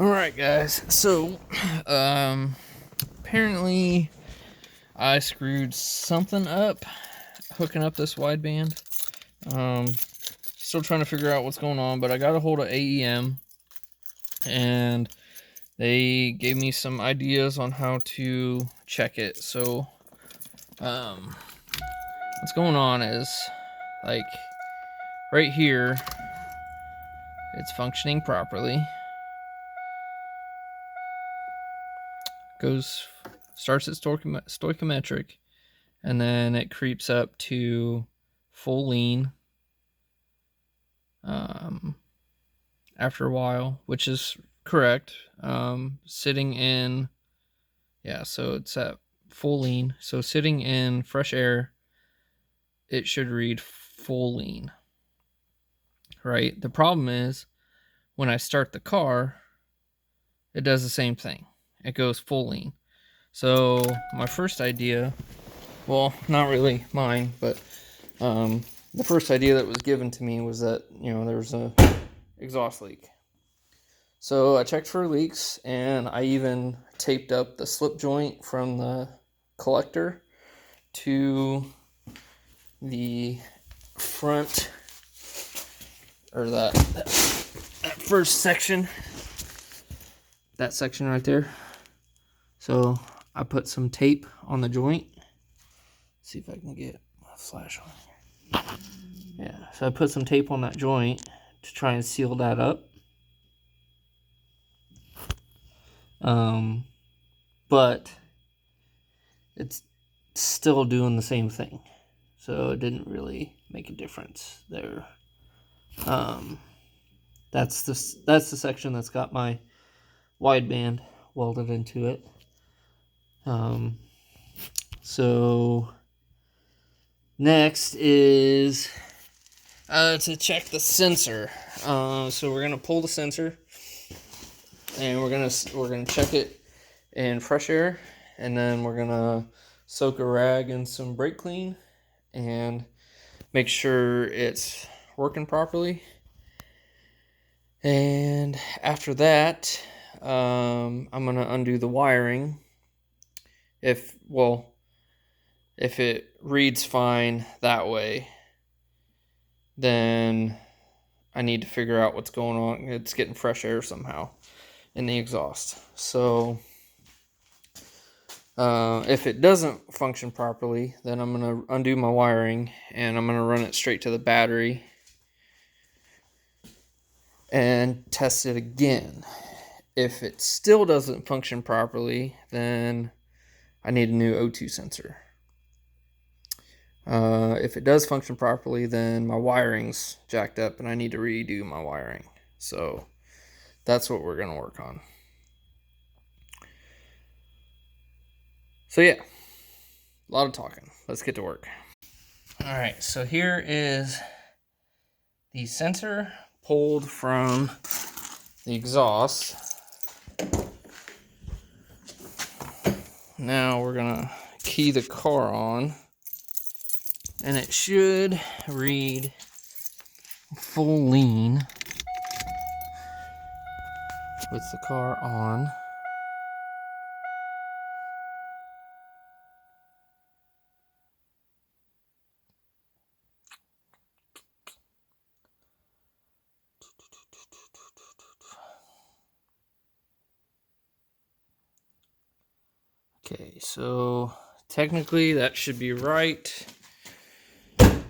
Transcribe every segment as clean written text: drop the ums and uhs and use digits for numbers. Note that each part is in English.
Alright guys, so apparently I screwed something up hooking up this wideband. Still trying to figure out what's going on, but I got a hold of AEM and they gave me some ideas on how to check it. So what's going on is, like, right here it's functioning properly. Starts at stoichiometric, and then it creeps up to full lean after a while, which is correct. Sitting in, yeah, so it's at full lean. So sitting in fresh air, it should read full lean, right? The problem is when I start the car, it does the same thing. It goes full lean. So my first idea, well, not really mine, but the first idea that was given to me was that, there was a exhaust leak. So I checked for leaks, and I even taped up the slip joint from the collector to the front, or that first section, that section right there. So I put some tape on the joint. See if I can get my flash on here. Yeah, so I put some tape on that joint to try and seal that up. But it's still doing the same thing. So it didn't really make a difference there. That's the section that's got my wideband welded into it. So next is to check the sensor. So we're gonna pull the sensor, and we're gonna check it in fresh air, and then we're gonna soak a rag in some brake clean and make sure it's working properly. And after that, I'm gonna undo the wiring. If it reads fine that way, then I need to figure out what's going on. It's getting fresh air somehow in the exhaust. So if it doesn't function properly, then I'm going to undo my wiring, and I'm going to run it straight to the battery and test it again. If it still doesn't function properly, then I need a new O2 sensor. If it does function properly, then my wiring's jacked up and I need to redo my wiring. So that's what we're going to work on. So yeah, a lot of talking. Let's get to work. All right, so here is the sensor pulled from the exhaust. Now we're going to key the car on, and it should read full lean with the car on. Okay, so technically that should be right.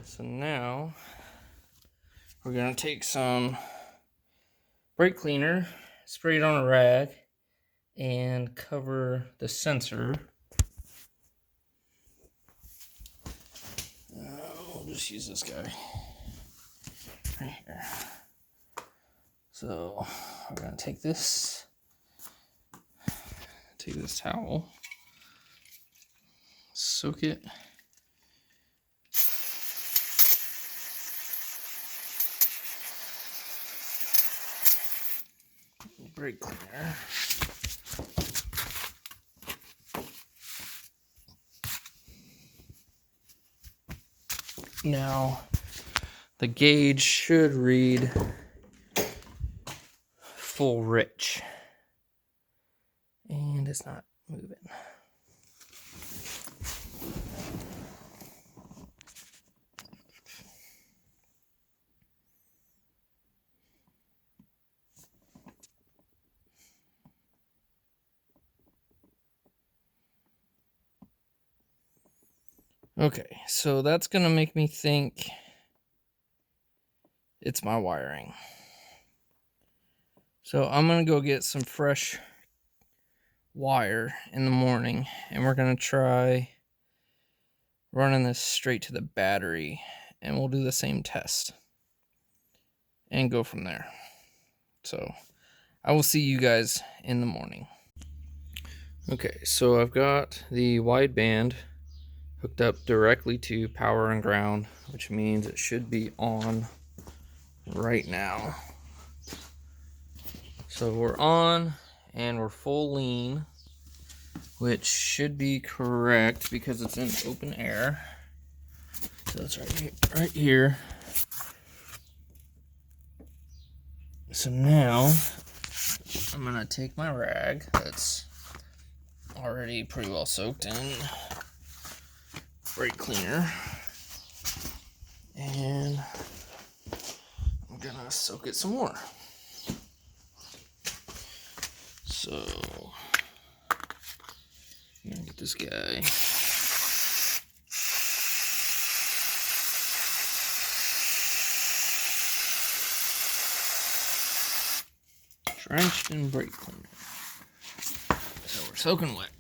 So now we're going to take some brake cleaner, spray it on a rag, and cover the sensor. We'll just use this guy right here. So we're going to take this towel, soak it. Brake cleaner. Now the gauge should read full rich. is not moving. Okay, so that's going to make me think it's my wiring. So I'm going to go get some fresh wire in the morning, and we're going to try running this straight to the battery, and we'll do the same test and go from there. So I will see you guys in the morning. Okay, so I've got the wideband hooked up directly to power and ground, which means it should be on right now. So we're on and we're full lean, which should be correct because it's in open air. So it's right here. So now I'm gonna take my rag that's already pretty well soaked in brake cleaner, and I'm gonna soak it some more. So I'm gonna get this guy. Drenched in brake cleaner. So we're soaking wet.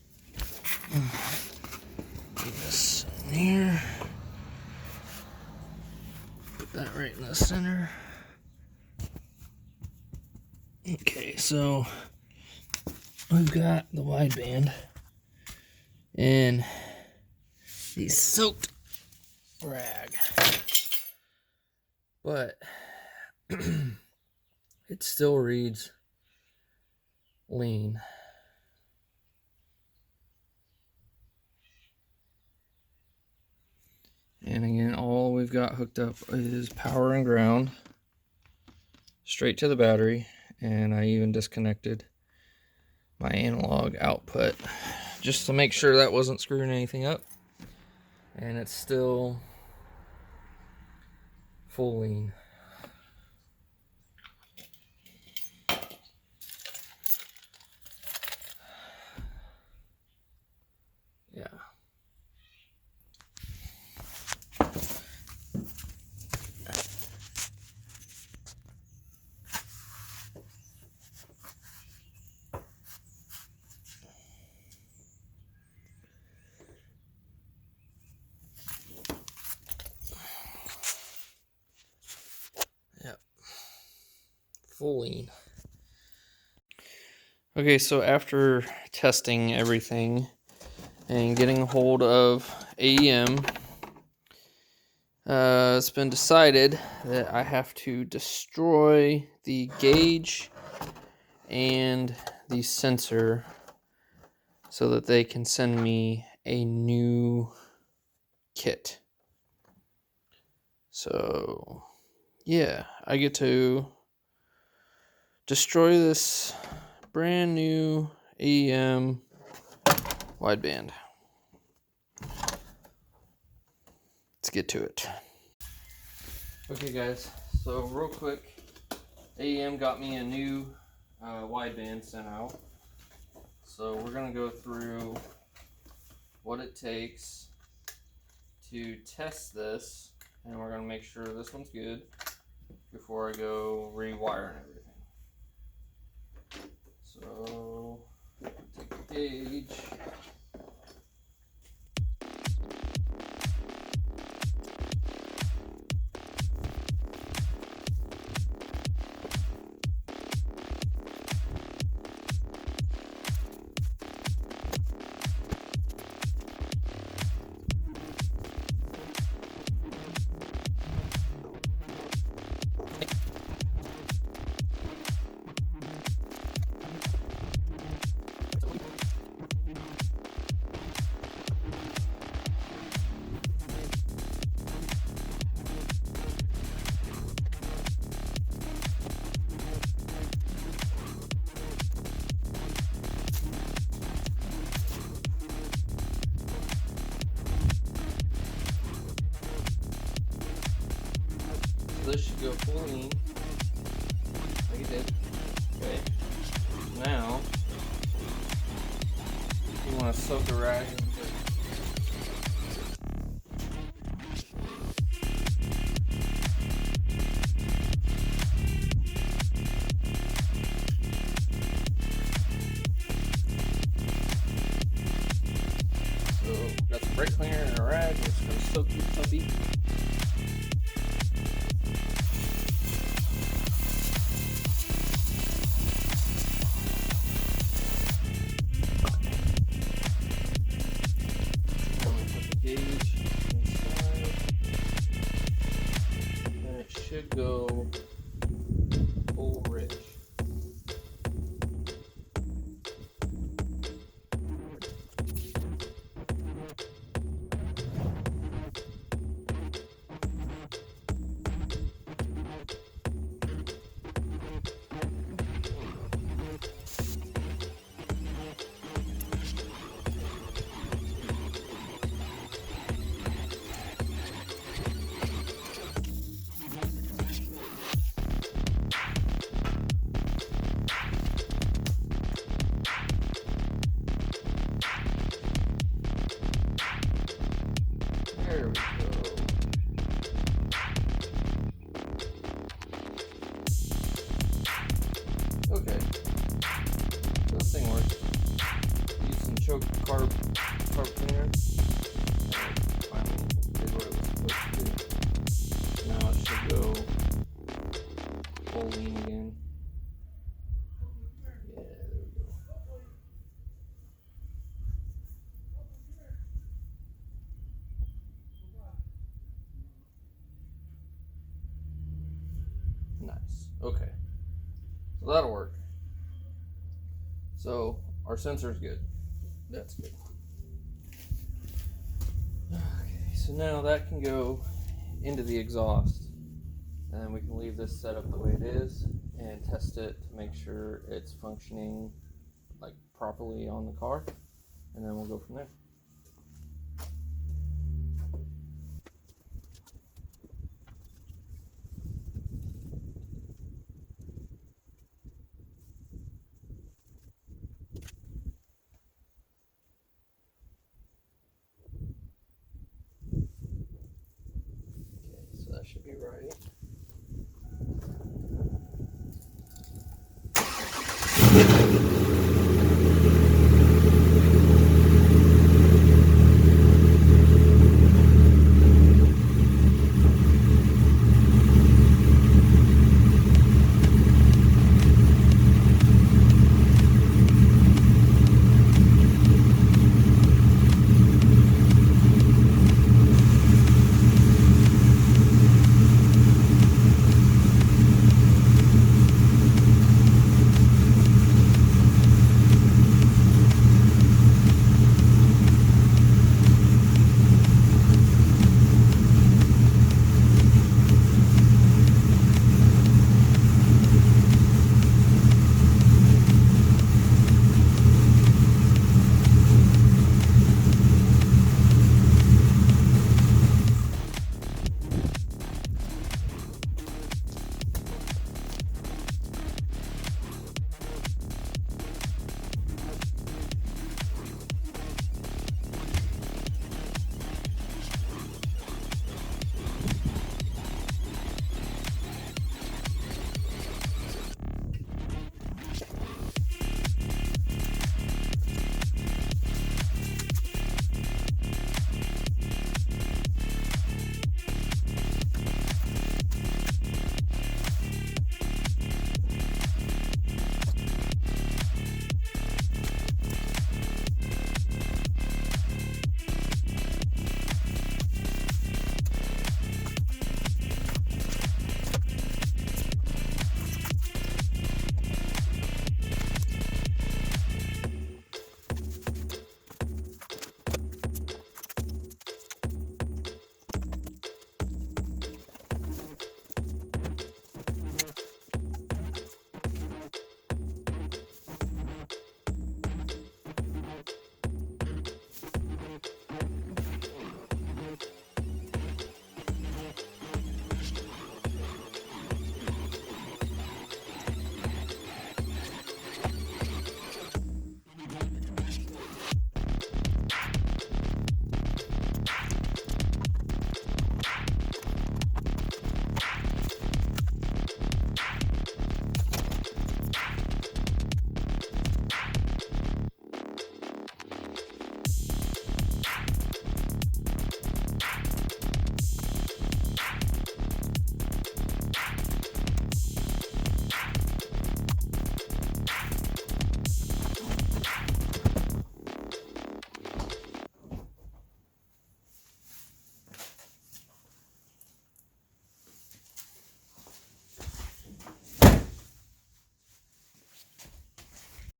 Put this in here. Put that right in the center. Okay, so we've got the wideband and the soaked rag, but it still reads lean. And again, all we've got hooked up is power and ground straight to the battery, and I even disconnected my analog output just to make sure that wasn't screwing anything up. And it's still full lean. Yeah. Yep. Full lean. Okay, so after testing everything and getting a hold of AEM, it's been decided that I have to destroy the gauge and the sensor so that they can send me a new kit. So yeah, I get to destroy this brand new AEM wideband. Let's get to it. Okay guys, so real quick, AEM got me a new wideband sent out. So we're gonna go through what it takes to test this, and we're gonna make sure this one's good before I go rewiring everything. So take the gauge. want to soak a rag. So got some brake cleaner and a rag. We're just gonna soak this puppy. Should go full rich. There we go. Okay. So this thing works. Use some choke carb cleaner. And finally did what it was supposed to do. Now it should go full lean again. Yeah, there we go. Nice. Okay. So that'll work. So our sensor's good. That's good. Okay, so now that can go into the exhaust. And then we can leave this set up the way it is and test it to make sure it's functioning like properly on the car. And then we'll go from there. That should be right.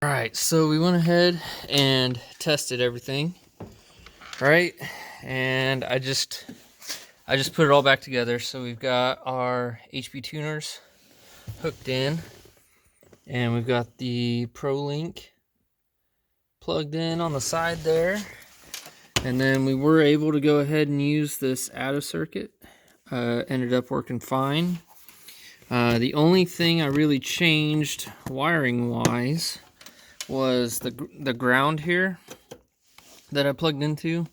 All right, so we went ahead and tested everything, right? And I just put it all back together. So we've got our HP tuners hooked in, and we've got the ProLink plugged in on the side there. And then we were able to go ahead and use this ADA circuit. Ended up working fine. The only thing I really changed wiring wise was the ground here that I plugged into.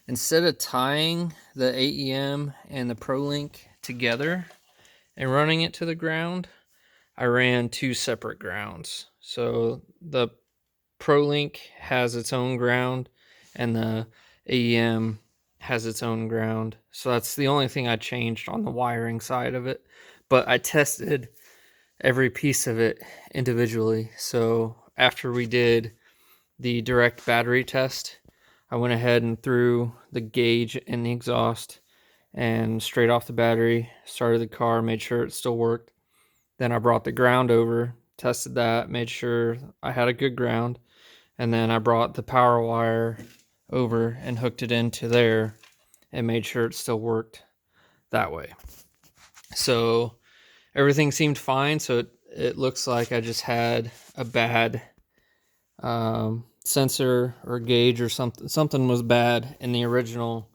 Instead of tying the AEM and the ProLink together and running it to the ground, I ran two separate grounds. So the ProLink has its own ground and the AEM has its own ground. So that's the only thing I changed on the wiring side of it. But I tested every piece of it individually. So after we did the direct battery test, I went ahead and threw the gauge in the exhaust and straight off the battery, started the car, made sure it still worked. Then I brought the ground over, tested that, made sure I had a good ground. And then I brought the power wire over and hooked it into there and made sure it still worked that way. So everything seemed fine. So it looks like I just had a bad sensor or gauge or something. Something was bad in the original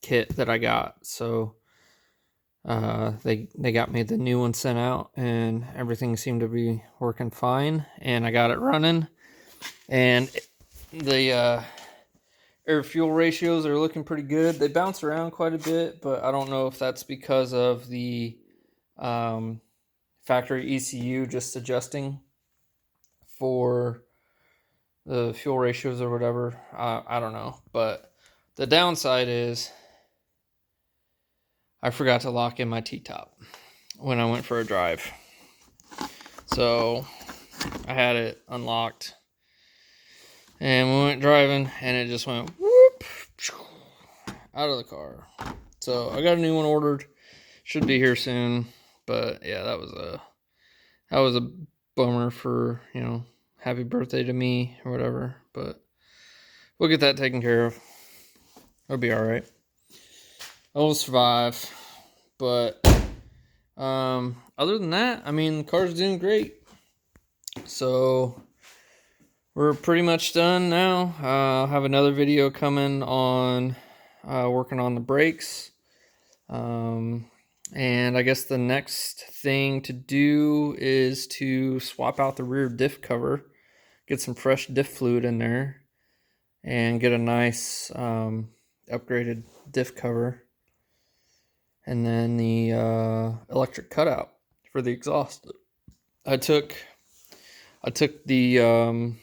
kit that I got. So they got me the new one sent out, and everything seemed to be working fine. And I got it running, and the air fuel ratios are looking pretty good. They bounce around quite a bit, but I don't know if that's because of the factory ECU just adjusting for the fuel ratios or whatever. I don't know, but the downside is I forgot to lock in my T-top when I went for a drive. So I had it unlocked and we went driving and it just went whoop out of the car. So I got a new one ordered. Should be here soon. But yeah, that was a bummer for, you know, happy birthday to me or whatever. But we'll get that taken care of. It'll be all right. I will survive. But other than that, I mean, the car's doing great. So we're pretty much done now. I'll have another video coming on working on the brakes. And I guess the next thing to do is to swap out the rear diff cover, get some fresh diff fluid in there, and get a nice upgraded diff cover. And then the electric cutout for the exhaust. I took the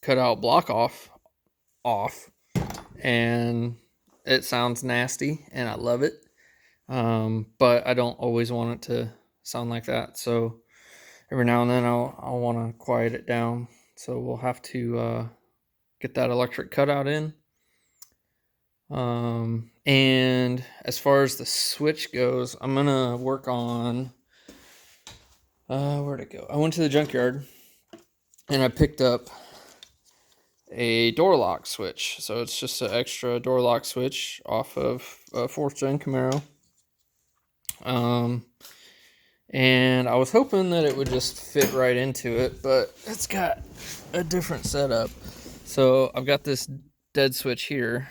cutout block off, and it sounds nasty, and I love it. But I don't always want it to sound like that. So every now and then I'll want to quiet it down. So we'll have to get that electric cutout in. And as far as the switch goes, I'm gonna work on where'd it go? I went to the junkyard and I picked up a door lock switch. So it's just an extra door lock switch off of a 4th gen Camaro. And I was hoping that it would just fit right into it, but it's got a different setup. So I've got this dead switch here.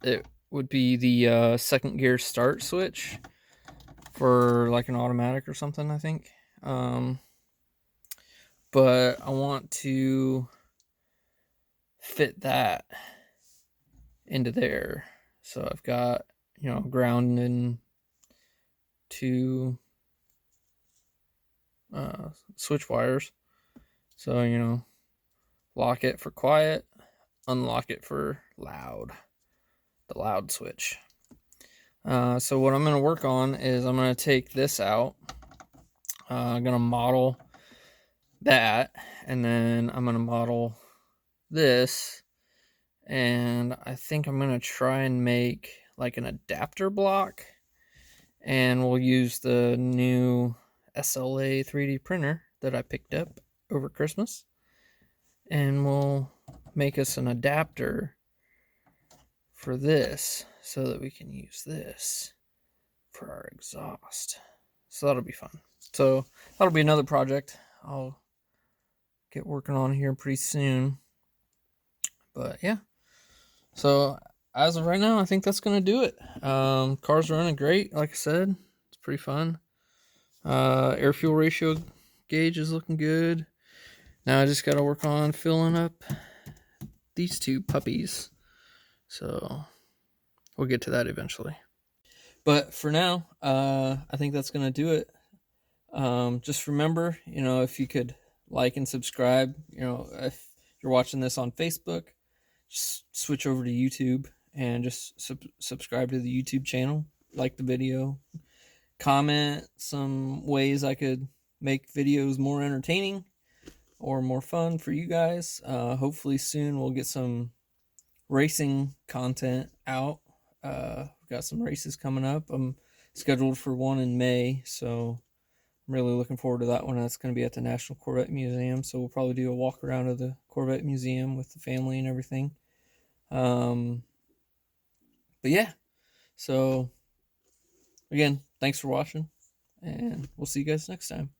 It would be the second gear start switch for like an automatic or something, I think. But I want to fit that into there. So I've got, you know, ground and two switch wires. So, you know, lock it for quiet, unlock it for loud, the loud switch. So what I'm going to work on is I'm going to take this out. I'm going to model that, and then I'm going to model this, and I think I'm going to try and make like an adapter block, and we'll use the new SLA 3D printer that I picked up over Christmas, and we'll make us an adapter for this so that we can use this for our exhaust. So that'll be fun. So that'll be another project I'll get working on here pretty soon. But yeah, so as of right now, I think that's gonna do it. Car's running great, like I said. It's pretty fun. Air fuel ratio gauge is looking good. Now I just gotta work on filling up these two puppies. So we'll get to that eventually. But for now, I think that's gonna do it. Just remember, if you could like and subscribe, if you're watching this on Facebook, just switch over to YouTube and just subscribe to the YouTube channel, like the video, comment some ways I could make videos more entertaining or more fun for you guys. Hopefully soon we'll get some racing content out. We've got some races coming up. I'm scheduled for one in May, so I'm really looking forward to that one. That's going to be at the National Corvette Museum, so we'll probably do a walk around of the Corvette Museum with the family and everything. But yeah, so again, thanks for watching, and we'll see you guys next time.